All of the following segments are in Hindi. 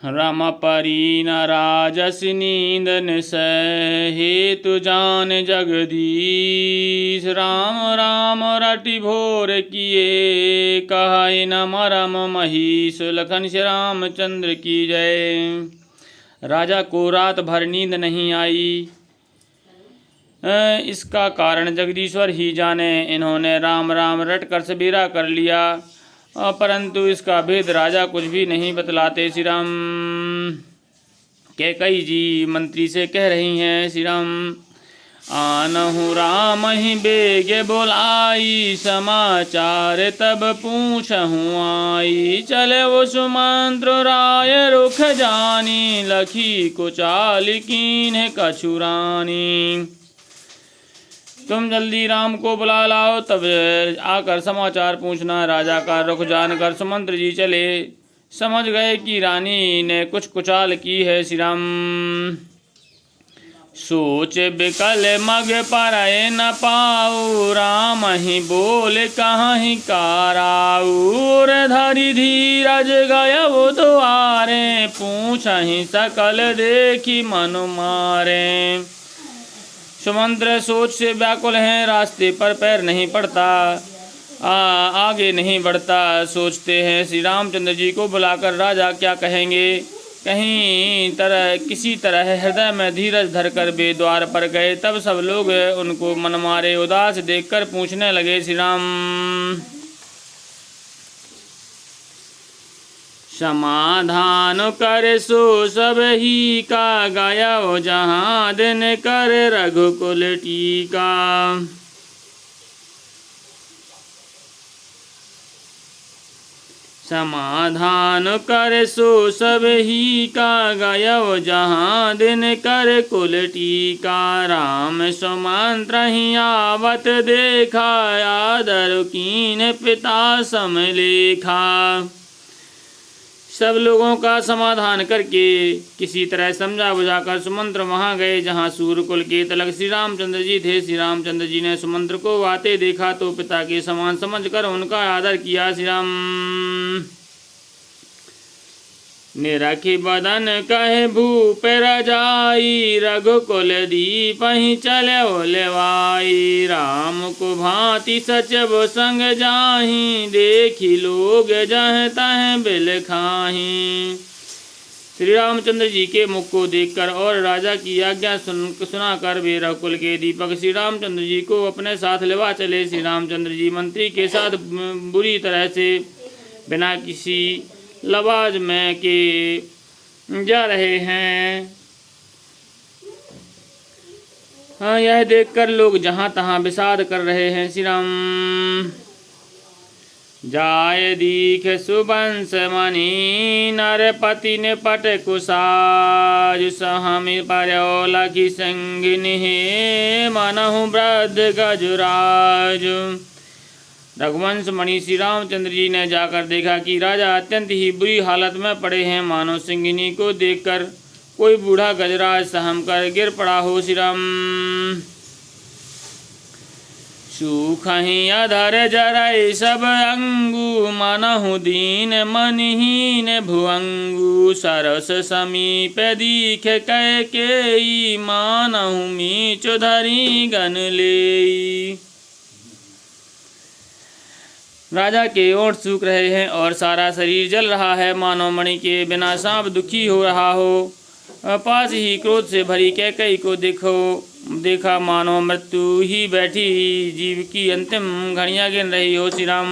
रम परी न राजस नींद निस हेतु जान जगदीश। राम राम रटि भोर किए कहाई न मरम महीश। लखन श्री रामचंद्र की जय। राजा को रात भर नींद नहीं आई, इसका कारण जगदीश्वर ही जाने। इन्होंने राम राम रट कर सबेरा कर लिया, परंतु इसका भेद राजा कुछ भी नहीं बतलाते। श्री राम कैकई जी मंत्री से कह रही हैं, श्री राम आनहु राम ही बेगे बोलाई। समाचार तब पूछहु आई। चले वो सुमंत्र राय रुख जानी। लखी को चाल कीन्ह कछु रानी। तुम जल्दी राम को बुला लाओ, तब आकर समाचार पूछना। राजा का रुख जानकर सुमंत्र जी चले। समझ गए कि रानी ने कुछ कुचाल की है। श्री राम सोच बिकल मग परय न पाऊ। राम ही बोले कहाँ ही काराऊ। धरि धीरज गय वो द्वारे। पूछहि सकल देखी मनु मारे। सुमंत्र सोच से व्याकुल हैं, रास्ते पर पैर नहीं पड़ता, आगे नहीं बढ़ता। सोचते हैं श्री रामचंद्र जी को बुलाकर राजा क्या कहेंगे। किसी तरह हृदय में धीरज धरकर वे द्वार पर गए। तब सब लोग उनको मन मारे उदास देखकर पूछने लगे, श्री राम समाधान कर सो सब ही का। गाया जहाँ दिन कर रघुकुल टीका। समाधान कर सो सब ही का। गाया जहाँ दिन कर कुल टीका। राम सुमंत्र ही आवत देखा। आदर कीन पिता समलेखा। सब लोगों का समाधान करके किसी तरह समझा बुझाकर सुमंत्र वहाँ गए जहाँ सूर्यकुल के तिलक श्री रामचंद्र जी थे। श्री रामचंद्र जी ने सुमंत्र को आते देखा तो पिता के समान समझकर उनका आदर किया। श्री राम निरखी बदन कहे भूप रजाई। रघुकुल दीप ही चले लेवाई। राम को भांति सचब संग जाही। देखी लोग जह तह बिल खाही। श्री रामचंद्र जी के मुख को देखकर और राजा की आज्ञा सुनाकर वे रघुकुल के दीपक श्री रामचंद्र जी को अपने साथ लेवा चले। श्री रामचंद्र जी मंत्री के साथ बुरी तरह से बिना किसी लवाज में के जा रहे हैं। हाँ, यह देखकर लोग जहाँ तहाँ विषाद कर रहे हैं। श्री राम जाय दीख सुबंस मणि। नरपति ने पट कुसाज। सहमि पर्यो लखी संगिनी। मनहु वृद्ध गजराज। रघुवंश मणि श्री रामचंद्र जी ने जाकर देखा कि राजा अत्यंत ही बुरी हालत में पड़े हैं। मानो सिंगिनी को देखकर कोई बूढ़ा गजराज सहम कर गिर पड़ा हो। श्री राम सूखहि अधर जरय सब अंगु। मनहु दीन मनहीन भुअंगु। सरस समीप दीख कैकेयी। मानहु मीच धरी गन लेई। राजा के ओठ सूख रहे हैं और सारा शरीर जल रहा है, मानो मणि के बिना सांप दुखी हो रहा हो। पास ही क्रोध से भरी कैकेयी को देखा मानो मृत्यु ही बैठी जीव की अंतिम घड़ियां गिन रही हो। श्री राम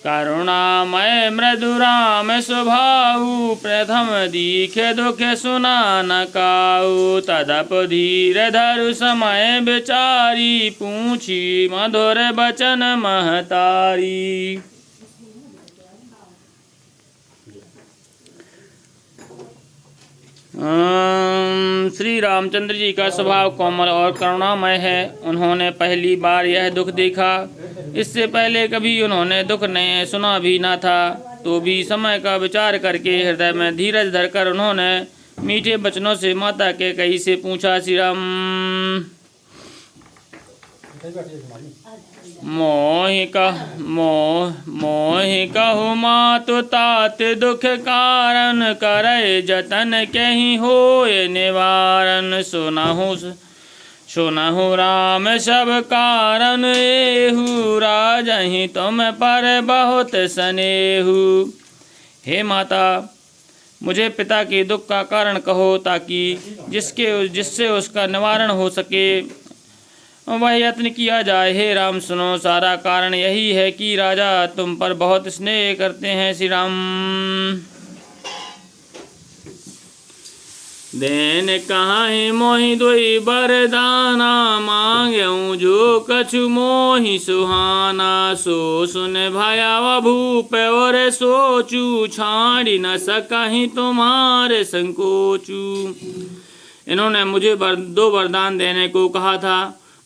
करुणामय मृदु राम स्वभाव। प्रथम दीखे दुख सुना न काऊ। तदप धीर धरु समय विचारी। पूछी मधुर बचन महतारी। श्री रामचंद्र जी का स्वभाव कोमल और करुणामय है। उन्होंने पहली बार यह दुख देखा। इससे पहले कभी उन्होंने दुख नहीं सुना भी ना था। तो भी समय का विचार करके हृदय में धीरज धरकर उन्होंने मीठे वचनों से माता कैकेयी से पूछा, श्री राम मोहि कहु मातु तात दुख कारण करे जतन कहीं होए निवारण। सुनहु राम सब कारण एहु राजहि तुम पर बहुत स्नेहु। हे माता, मुझे पिता के दुख का कारण कहो ताकि जिससे उसका निवारण हो सके वह यत्न किया जाए। हे राम सुनो, सारा कारण यही है कि राजा तुम पर बहुत स्नेह करते हैं। श्री राम। देन कहाहि मोहि दुई बरदाना, मांग्यऊ जो कछु मोहि सुहाना। सो सुन भयाव भूप और सोचू, छाड़ी न सकहि तुम्हारे संकोचू। इन्होंने मुझे 2 वरदान देने को कहा था।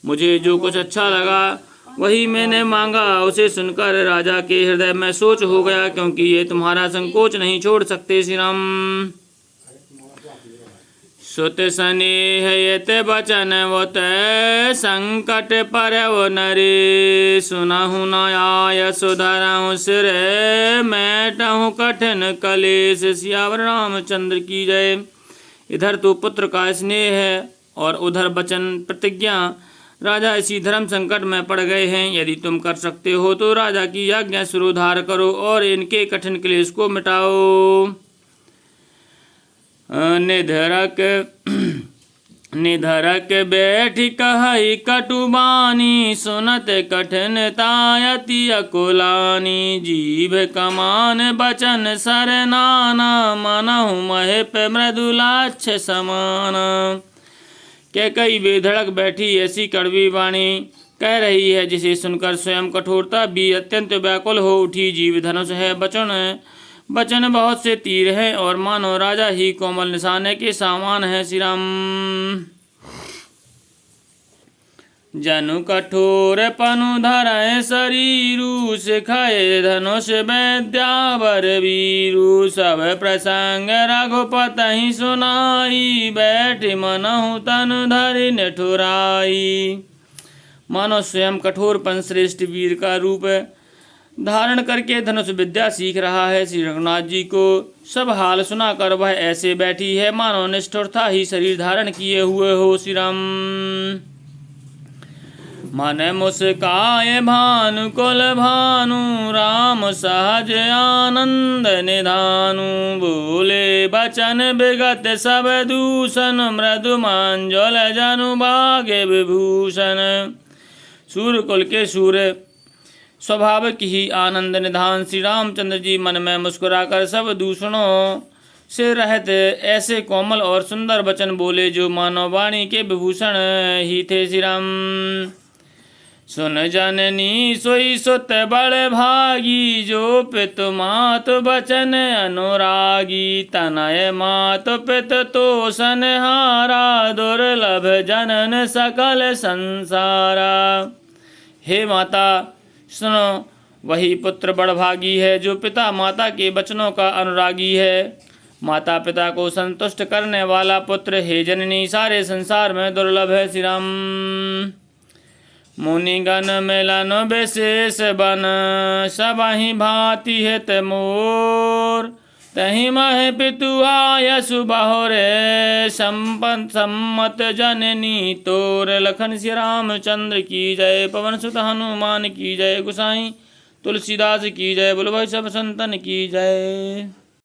मुझे जो कुछ अच्छा लगा वही मैंने मांगा। उसे सुनकर राजा के हृदय में सोच हो गया, क्योंकि ये तुम्हारा संकोच नहीं छोड़ सकते। श्री राम। सुत स्नेह यत बचन वत संकट परव नरे। सुनहु न आय सुधरहु सिर, मैटहु कठिन कलेश। सियावर रामचंद्र की जय। इधर तो पुत्र का स्नेह है और उधर वचन प्रतिज्ञा। राजा इसी धर्म संकट में पड़ गए हैं। यदि तुम कर सकते हो तो राजा की आज्ञा सिरोधार करो और इनके कठिन क्लेश को मिटाओ। निधरक बैठी कहि कटुबानी, सुनत कठिनतायति अकुलानी। जीभ कमान बचन सर नाना, मनहु महेप मृदुलाक्ष समान। कैकई बेधड़क बैठी ऐसी कड़वी वाणी कह रही है, जिसे सुनकर स्वयं कठोरता भी अत्यंत व्याकुल हो उठी। जीव धनुष है, बचन बहुत से तीर है और मानो राजा ही कोमल निशाने के सामान है। श्री राम। जनु कठोर पनु धरय शरीरु, सिखाए धनुष वैद्यावर वीरु। सब प्रसंग रघुपति सुनाई, बैठ मनहु तनु धरि निठुराई। मानो स्वयं कठोरपन श्रेष्ठ वीर का रूप धारण करके धनुष विद्या सीख रहा है। श्री रघुनाथ जी को सब हाल सुनाकर वह ऐसे बैठी है मानो निष्ठुरता ही शरीर धारण किए हुए हो। श्री राम। मन मुस्काए भानुकुल भानु, राम सहज आनंद निधानु। बोले बचन विगत सब दूषण, मृदु मांजल जनु भाग्य विभूषण। सूर्यकुल के सूर्य स्वभाव की ही आनंद निधान श्री रामचंद्र जी मन में मुस्कुराकर सब दूषणों से रहत ऐसे कोमल और सुंदर वचन बोले, जो मानव वाणी के विभूषण ही थे। श्री राम। सुन जननी सोई सुत बड़ भागी, जो पित मात बचन अनुरागी। तनय मात पित तोषण हारा, दुर्लभ जनन सकल संसारा। हे माता सुनो, वही पुत्र बड़ भागी है जो पिता माता के वचनों का अनुरागी है। माता पिता को संतुष्ट करने वाला पुत्र हे जननी सारे संसार में दुर्लभ है। श्री राम। मुनिगण मिलन विशेष बन, सबहि भांति हित मोर। तहि मह पितु आयसु बहुरे, सम्मत जननी तोर। लखन श्री रामचंद्र की जय। पवन सुत हनुमान की जय। गोसाई तुलसीदास की जय। बोलो भाई सब संतन की जय।